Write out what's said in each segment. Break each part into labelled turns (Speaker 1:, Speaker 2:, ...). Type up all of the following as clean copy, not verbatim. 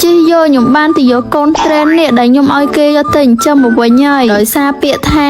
Speaker 1: ជីយកខ្ញុំបានទៅយកកូនត្រេននេះដែលខ្ញុំឲ្យគេយកទៅចិញ្ចឹមមកវិញហើយដោយសារពាក្យថា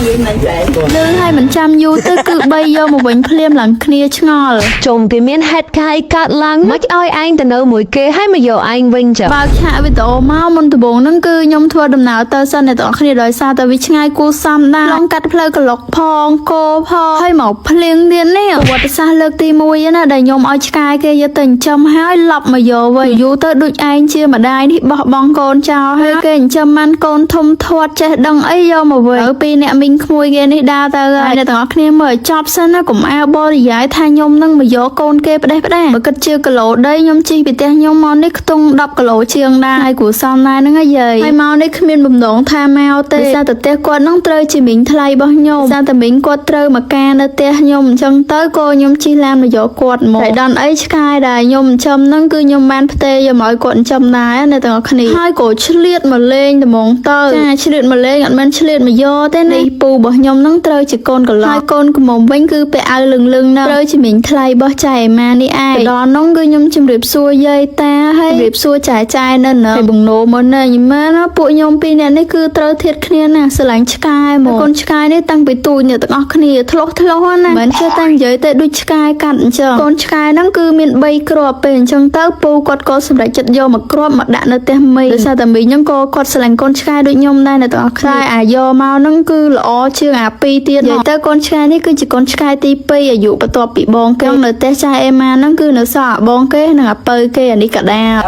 Speaker 1: លឺឲ្យមិនចាំយូរទៅគឺបីយកមកវិញភ្លាមឡើងគ្នាឆ្ងល់
Speaker 2: ជុំគេមានហេតុកាយកាត់ឡើងមិនឲ្យឯងទៅនៅមួយគេហើយមកយកឯងវិញចា
Speaker 1: បើកឆាកវីដេអូមកមុនដំបូងហ្នឹងគឺខ្ញុំធ្វើដំណើរទៅសិនអ្នកទាំងអស់គ្នាដោយសារតែវាឆ្ងាយគួរសមដែរឡងកាត់ផ្លូវកឡុកផងគោផងហើយមកភ្លៀងទៀតនេះប្រវត្តិសាស្ត្រលើកទី1ណាដែលខ្ញុំឲ្យឆ្កែគេយកទៅចិញ្ចឹមហើយឡប់មកយកវិញយូរទៅដូចឯងជាម្ដាយនេះបោះបង់កូនចោលហើយគេចិញ្ចឹមបានកូនធំធាត់ចេះដឹងអីយកមកវិញហើយពីអ្នកមីងក្មួយគេនេះដើរទៅហើយអ្នកទាំងអស់គ្នាមើលឲ្យចប់សិនណាកុំអើបរិយាយថាខ្ញុំនឹងមកយកកូនគេផ្ដេសផ្ដាបើគិតជាគីឡូដីខ្ញុំជិះពីផ្ទះខ្ញុំមកនេះខ្ទង់10គីឡូជាងដែរហើយគួរសមដែរហ្នឹងហើយយាយហើយមកនេះគ្មានបំណងថាមកទេដោយសារតែផ្ទះគាត់នឹងត្រូវជាមីងថ្លៃរបស់ខ្ញុំដោយសារតែមីងគាត់ត្រូវមកការនៅផ្ទះខ្ញុំអញ្ចឹងទៅក៏ខ្ញុំជិះឡានមកយកគាត់មកហើយដល់អីឆ្កែដែលខ្ញុំចិញ្ចឹមហ្នឹងគឺខ្ញុំបានផ្ទេរយកមកឲ្យគាត់ចិញ្ចឹមដែរអ្នកទាំងអស់គ្នាហើយក៏ឆ្លៀតមកលេងត្មងទៅចាឆ្លៀតមកលេងអត់មែនឆ្លៀតមកយកទេនេះពូរបស់ខ្ញុំហ្នឹងត្រូវជាកូនកន្លងហើយកូនកំមុំវិញគឺពាក់អាវលឹងៗហ្នឹងត្រូវជាមីងថ្លៃរបស់ចៅអេម៉ានេះឯងដល់នោះគឺខ្ញុំជម្រាបសួរយាយតាហើយជម្រាបសួរចាយនៅហើយបង្នោមកនៅញ៉ាំណាពួកខ្ញុំពីរនាក់នេះគឺត្រូវធៀបគ្នាណាស្រឡាញ់ឆ្កែមកកូនឆ្កែនេះតាំងពីទូចអ្នកទាំងអស់គ្នាធ្លោះណាមិនចេះតែនិយាយតែដូចឆ្កែកាត់អញ្ចឹងកូនឆ្កែហ្នឹងគឺមាន3គ្រាប់ពេលអញ្ចឹងទៅពូគាត់ក៏សម្រេចចិត្តយកមកគ្រាប់មកដាក់នៅផ្ទះមីដោយសារតែមីខ្ញុំក៏គាត់ស្រឡាញ់កូនឆ្កែដូចខ្ញុំដែរអ្នកទាំងអស់គ្នាអាយកមកហ្នឹងគឺល្អជាងអា2ទៀតនិយាយទៅកូនឆ្កែនេះគឺជាកូនឆ្កែទី2អាយុបន្ទាប់ពីបងគេនៅផ្ទះចាស់អេម៉ាហ្នឹងគឺនៅសល់អាបងគេនិងអាពៅគេអានេះកដាល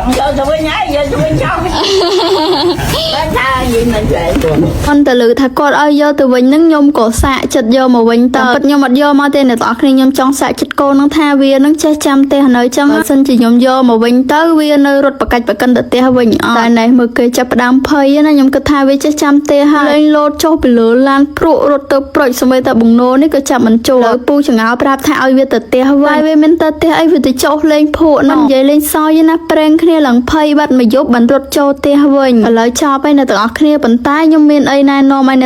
Speaker 1: គាត់ទៅលើថាគាត់ឲ្យយកទៅវិញហ្នឹងខ្ញុំក៏សាកចិត្តយកមកវិញតើពិតខ្ញុំអត់យកមកទេអ្នកទាំងអស់គ្នាខ្ញុំចង់សាកចិត្តកូនហ្នឹងថាវានឹងចេះចាំផ្ទះនៅអញ្ចឹងបើសិនជាខ្ញុំយកមកវិញទៅវានៅរត់ប្រកាច់ប្រកិនទៅផ្ទះវិញអត់តែណែមើលគេចាប់ផ្ដើមភ័យណាខ្ញុំគិតថាវាចេះចាំផ្ទះហើយលេងលោតចុះពីលើឡានព្រក់រត់ទៅប្រុចសម្បីតែបង្នោនេះក៏ចាប់មិនចូលហើយពូចង្អោប្រាប់ថាឲ្យវាទៅផ្ទះវិញវាមិនទៅផ្ទះអីវាទៅចុះលេងភក់ហ្នឹងនិយាយលេងសើចណាប្រេងគ្នាឡើងភ័យបាត់មកយប់បានរត់ចូលផ្ទះវិញឥឡូវចប់ហើយអ្នកទាំងអស់គ្នាប៉ុន្តែខ្ញុំមានអីណែនាំឲ្យអ្នក